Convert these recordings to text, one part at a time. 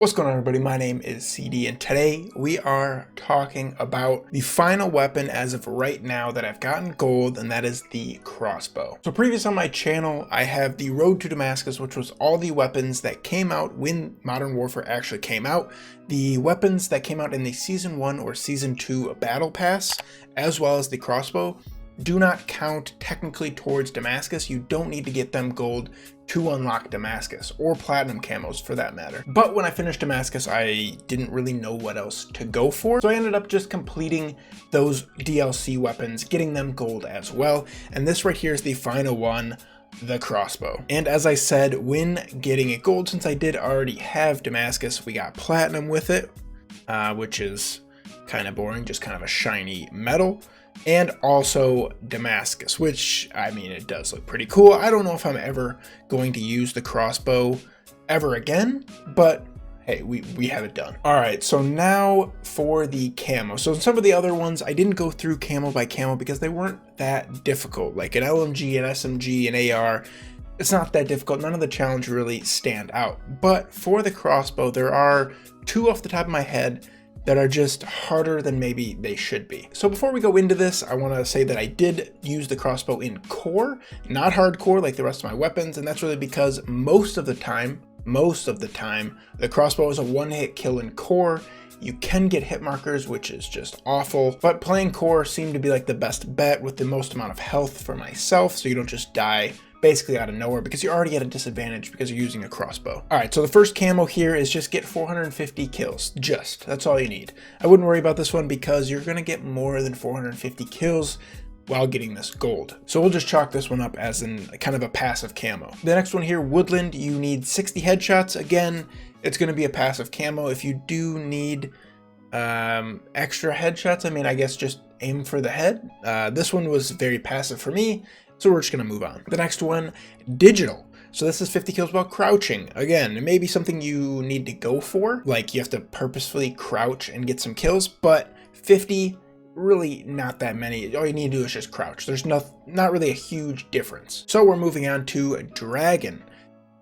What's going on, everybody? My name is CD, and today we are talking about the final weapon as of right now that I've gotten gold, and that is the crossbow. So previous on my channel, I have the Road to Damascus, which was all the weapons that came out when Modern Warfare actually came out, the weapons that came out in the Season 1 or Season 2 Battle Pass, as well as the crossbow. Do not count technically towards Damascus. You don't need to get them gold to unlock Damascus, or platinum camos for that matter. But when I finished Damascus, I didn't really know what else to go for, so I ended up just completing those DLC weapons, getting them gold as well. And this right here is the final one, the crossbow. And as I said, when getting it gold, since I did already have Damascus, we got platinum with it, which is kind of boring, just kind of a shiny metal. And also Damascus, which, I mean, it does look pretty cool. I don't know if I'm ever going to use the crossbow ever again, but hey, we have it done. All right, so now for the camo. So some of the other ones, I didn't go through camo by camo because they weren't that difficult. Like an LMG, an SMG, an AR, it's not that difficult. None of the challenges really stand out. But for the crossbow, there are two off the top of my head that are just harder than maybe they should be. So before we go into this, I want to say that I did use the crossbow in core, not hardcore like the rest of my weapons, and that's really because most of the time, the crossbow is a one-hit kill in core. You can get hit markers, which is just awful, but playing core seemed to be like the best bet with the most amount of health for myself, so you don't just die basically out of nowhere because you're already at a disadvantage because you're using a crossbow. All right, so the first camo here is just get 450 kills. That's all you need. I wouldn't worry about this one because you're gonna get more than 450 kills while getting this gold. So we'll just chalk this one up as in kind of a passive camo. The next one here, Woodland, you need 60 headshots. Again, it's gonna be a passive camo. If you do need extra headshots, I mean, I guess just aim for the head. This one was very passive for me, so we're just gonna move on. The next one, Digital. So this is 50 kills while crouching. Again, it may be something you need to go for, like you have to purposefully crouch and get some kills, but 50, really not that many. All you need to do is just crouch. There's not really a huge difference. So we're moving on to Dragon.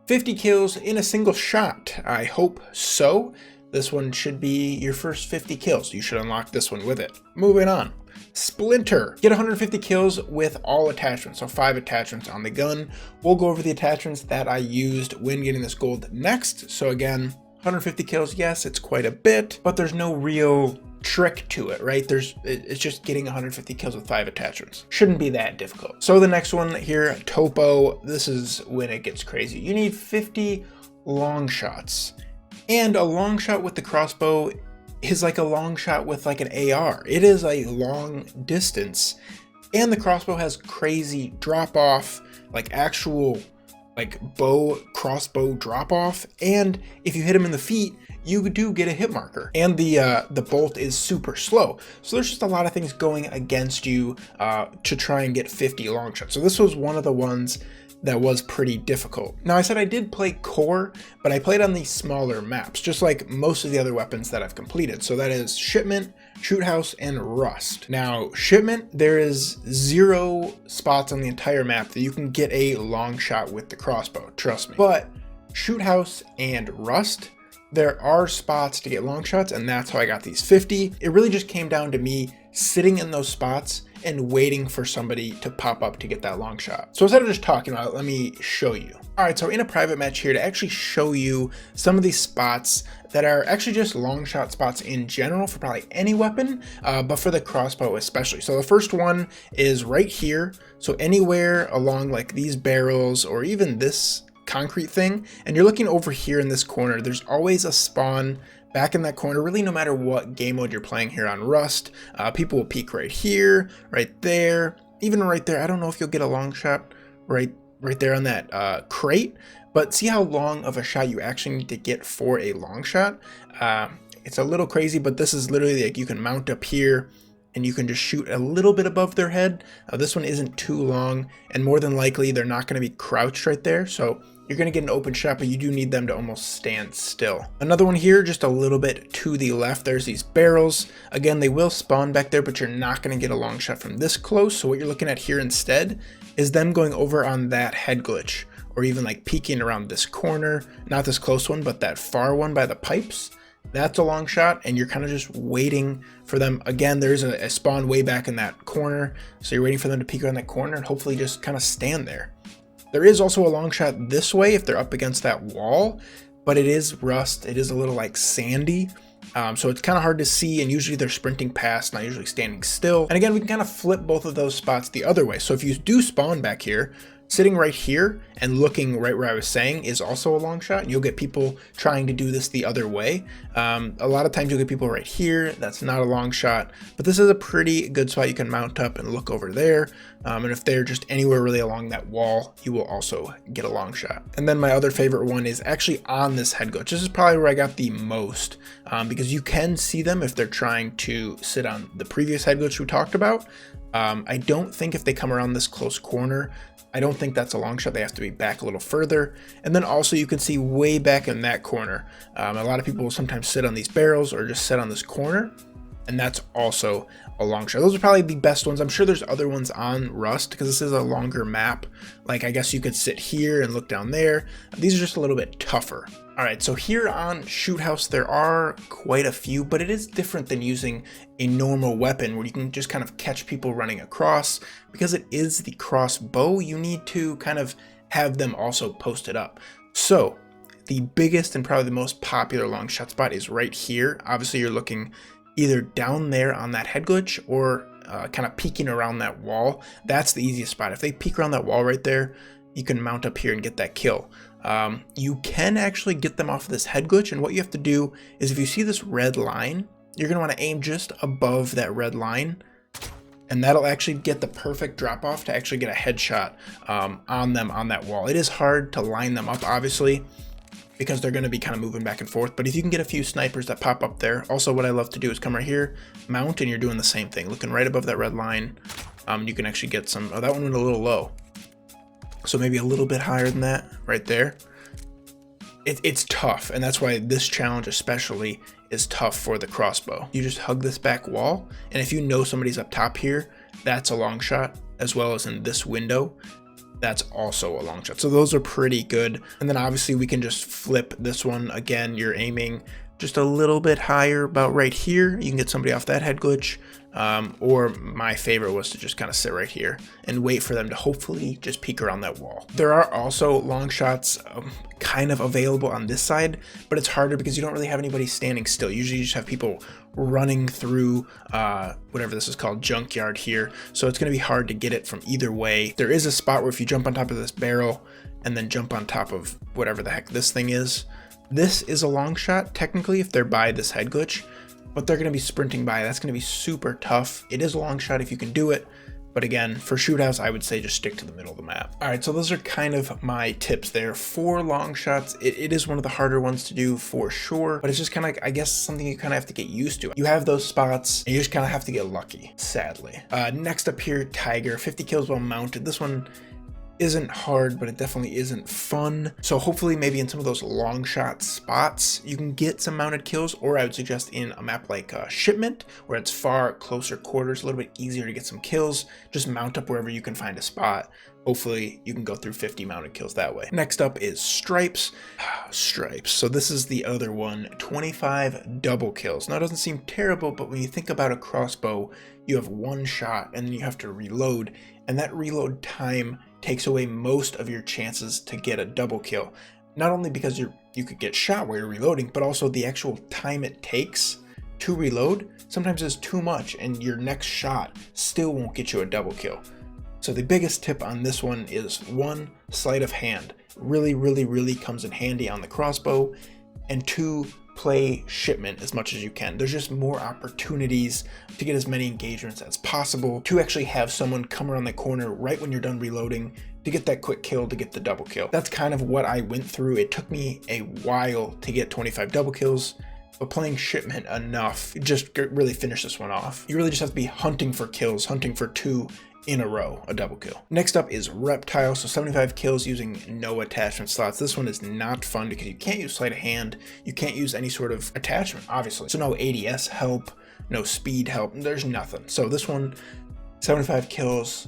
50 kills in a single shot. I hope so. This one should be your first 50 kills. You should unlock this one with it. Moving on. Splinter. Get 150 kills with all attachments, so 5 attachments on the gun. We'll go over the attachments that I used when getting this gold next. So again, 150 kills, yes, it's quite a bit, but there's no real trick to it, right? It's just getting 150 kills with 5 attachments. Shouldn't be that difficult. So the next one here, Topo. This is when it gets crazy. You need 50 long shots. And a long shot with the crossbow is like a long shot with like an AR. It is a long distance. And the crossbow has crazy drop off, like actual like crossbow drop off. And if you hit him in the feet, you do get a hit marker. And the bolt is super slow. So there's just a lot of things going against you to try and get 50 long shots. So this was one of the ones that was pretty difficult. Now I said I did play core, but I played on these smaller maps, just like most of the other weapons that I've completed. So that is Shipment, Shoot House, and Rust. Now Shipment, there is 0 spots on the entire map that you can get a long shot with the crossbow, trust me. But Shoot House and Rust, there are spots to get long shots, and that's how I got these 50. It really just came down to me sitting in those spots and waiting for somebody to pop up to get that long shot. So instead of just talking about it, let me show you. All right, so in a private match here to actually show you some of these spots that are actually just long shot spots in general for probably any weapon, but for the crossbow especially. So the first one is right here. So anywhere along like these barrels or even this concrete thing, and you're looking over here in this corner, there's always a spawn back in that corner, really no matter what game mode you're playing here on Rust. People will peek right here, right there, even right there. I don't know if you'll get a long shot right there on that crate, but see how long of a shot you actually need to get for a long shot. It's a little crazy, but this is literally like you can mount up here and you can just shoot a little bit above their head. This one isn't too long, and more than likely they're not going to be crouched right there, so you're going to get an open shot, but you do need them to almost stand still. Another one here, just a little bit to the left, there's these barrels. Again, they will spawn back there, but you're not going to get a long shot from this close. So what you're looking at here instead is them going over on that head glitch, or even like peeking around this corner, not this close one, but that far one by the pipes, that's a long shot, and you're kind of just waiting for them. Again, there's a spawn way back in that corner, so you're waiting for them to peek around that corner and hopefully just kind of stand there. There is also a long shot this way if they're up against that wall, but it is rust. It is a little like sandy, so it's kind of hard to see, and usually they're sprinting past, not usually standing still. And again, we can kind of flip both of those spots the other way. So if you do spawn back here, sitting right here and looking right where I was saying is also a long shot, and you'll get people trying to do this the other way. A lot of times you'll get people right here. That's not a long shot, but this is a pretty good spot. You can mount up and look over there. And if they're just anywhere really along that wall, you will also get a long shot. And then my other favorite one is actually on this head glitch. This is probably where I got the most, because you can see them if they're trying to sit on the previous head glitch we talked about. I don't think if they come around this close corner, I don't think that's a long shot. They have to be back a little further. And then also you can see way back in that corner. A lot of people will sometimes sit on these barrels or just sit on this corner, and that's also a long shot. Those are probably the best ones. I'm sure there's other ones on Rust because this is a longer map. Like, I guess you could sit here and look down there. These are just a little bit tougher. All right, so here on Shoot House, there are quite a few, but it is different than using a normal weapon where you can just kind of catch people running across. Because it is the crossbow, you need to kind of have them also posted up. So the biggest and probably the most popular long shot spot is right here. Obviously, you're looking either down there on that head glitch or kind of peeking around that wall. That's the easiest spot. If they peek around that wall right there, you can mount up here and get that kill. You can actually get them off of this head glitch, and what you have to do is if you see this red line, you're going to want to aim just above that red line, and that'll actually get the perfect drop off to actually get a headshot on them on that wall. It is hard to line them up, obviously, because they're going to be kind of moving back and forth, but if you can get a few snipers that pop up there. Also, what I love to do is come right here, mount, and you're doing the same thing, looking right above that red line. You can actually get some. Oh, that one went a little low, so maybe a little bit higher than that right there. It's tough, and that's why this challenge especially is tough for the crossbow. You just hug this back wall, and if you know somebody's up top here, that's a long shot, as well as in this window, that's also a long shot. So those are pretty good. And then obviously we can just flip this one. Again, you're aiming just a little bit higher, about right here. You can get somebody off that head glitch, or my favorite was to just kind of sit right here and wait for them to hopefully just peek around that wall. There are also long shots kind of available on this side, but it's harder because you don't really have anybody standing still. Usually you just have people running through whatever this is called, junkyard here, so it's going to be hard to get it from either way. There is a spot where if you jump on top of this barrel and then jump on top of whatever the heck this thing is, this is a long shot technically if they're by this head glitch, but they're going to be sprinting by. That's going to be super tough. It is a long shot if you can do it, but again, for Shoot House, I would say just stick to the middle of the map. All right, so those are kind of my tips there for long shots. It is one of the harder ones to do for sure, but it's just kind of, I guess, something you kind of have to get used to. You have those spots, and you just kind of have to get lucky, sadly. Next up here, Tiger, 50 kills while mounted. This one isn't hard, but it definitely isn't fun. So hopefully maybe in some of those long shot spots, you can get some mounted kills, or I would suggest in a map like Shipment, where it's far closer quarters, a little bit easier to get some kills. Just mount up wherever you can find a spot. Hopefully you can go through 50 mounted kills that way. Next up is Stripes. Stripes. So this is the other one, 25 double kills. Now it doesn't seem terrible, but when you think about a crossbow, you have one shot and then you have to reload, and that reload time takes away most of your chances to get a double kill. Not only because you could get shot while you're reloading, but also the actual time it takes to reload sometimes is too much, and your next shot still won't get you a double kill. So the biggest tip on this one is 1, sleight of hand. Really comes in handy on the crossbow, and 2, play Shipment as much as you can. There's just more opportunities to get as many engagements as possible, to actually have someone come around the corner right when you're done reloading to get that quick kill, to get the double kill. That's kind of what I went through. It took me a while to get 25 double kills, but playing Shipment enough just really finish this one off. You really just have to be hunting for kills, hunting for 2 in a row, a double kill. Next up is Reptile, so 75 kills using no attachment slots. This one is not fun because you can't use sleight of hand, you can't use any sort of attachment, obviously. So no ADS help, no speed help, there's nothing. So this one, 75 kills,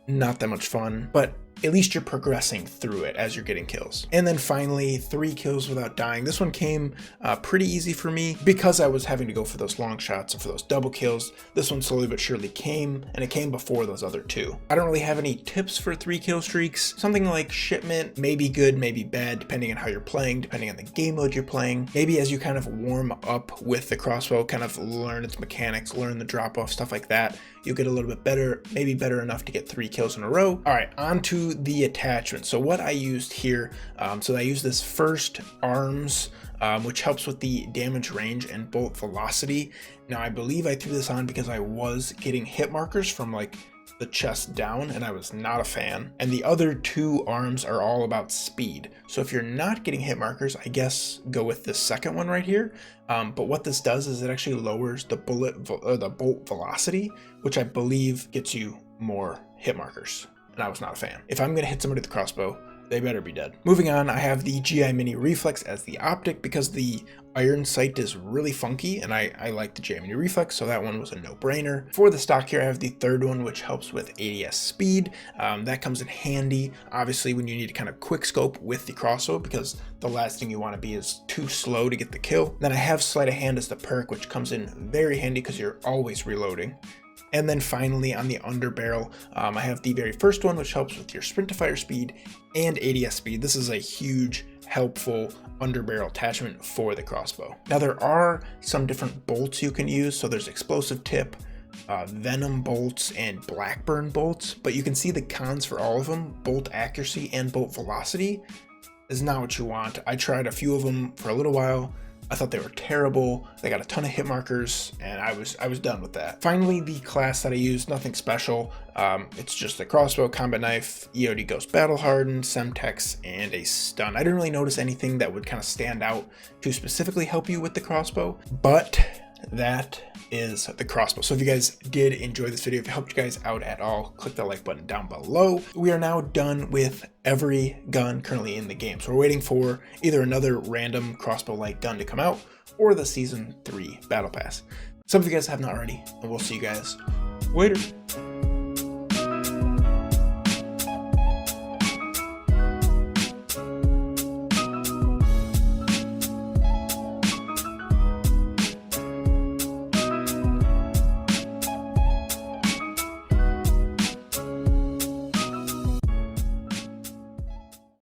not that much fun, but at least you're progressing through it as you're getting kills. And then finally, 3 kills without dying. This one came pretty easy for me because I was having to go for those long shots and for those double kills. This one slowly but surely came, and it came before those other 2. I don't really have any tips for 3 kill streaks. Something like shipment may be good, maybe bad, depending on how you're playing, depending on the game mode you're playing. Maybe as you kind of warm up with the crossbow, kind of learn its mechanics, learn the drop off, stuff like that, you'll get a little bit better, maybe better enough to get 3 kills in a row. All right, on to the attachment. So what I used here, so I used this first arms, which helps with the damage range and bolt velocity. Now I believe I threw this on because I was getting hit markers from like the chest down, and I was not a fan. And the other 2 arms are all about speed. So if you're not getting hit markers, I guess go with this second one right here. But what this does is it actually lowers the bolt velocity, which I believe gets you more hit markers. And I was not a fan. If I'm gonna hit somebody with the crossbow, they better be dead. Moving on, I have the GI Mini Reflex as the optic because the iron sight is really funky, and I like the GI Mini Reflex, so that one was a no-brainer. For the stock here, I have the third one, which helps with ADS speed. That comes in handy, obviously, when you need to kind of quick scope with the crossbow, because the last thing you want to be is too slow to get the kill. Then I have Sleight of Hand as the perk, which comes in very handy because you're always reloading. And then finally on the underbarrel, I have the very first one, which helps with your sprint to fire speed and ADS speed. This is a huge, helpful underbarrel attachment for the crossbow. Now there are some different bolts you can use. So there's explosive tip, venom bolts, and blackburn bolts, but you can see the cons for all of them. Bolt accuracy and bolt velocity is not what you want. I tried a few of them for a little while. I thought they were terrible. They got a ton of hit markers, and I was done with that. Finally, the class that I used, nothing special. It's just a crossbow, combat knife, EOD Ghost Battle Hardened, Semtex, and a stun. I didn't really notice anything that would kind of stand out to specifically help you with the crossbow, but that is the crossbow. So if you guys did enjoy this video, if it helped you guys out at all, click the like button down below. We are now done with every gun currently in the game. So we're waiting for either another random crossbow like gun to come out or the season 3 battle pass. Some of you guys have not already, and we'll see you guys later.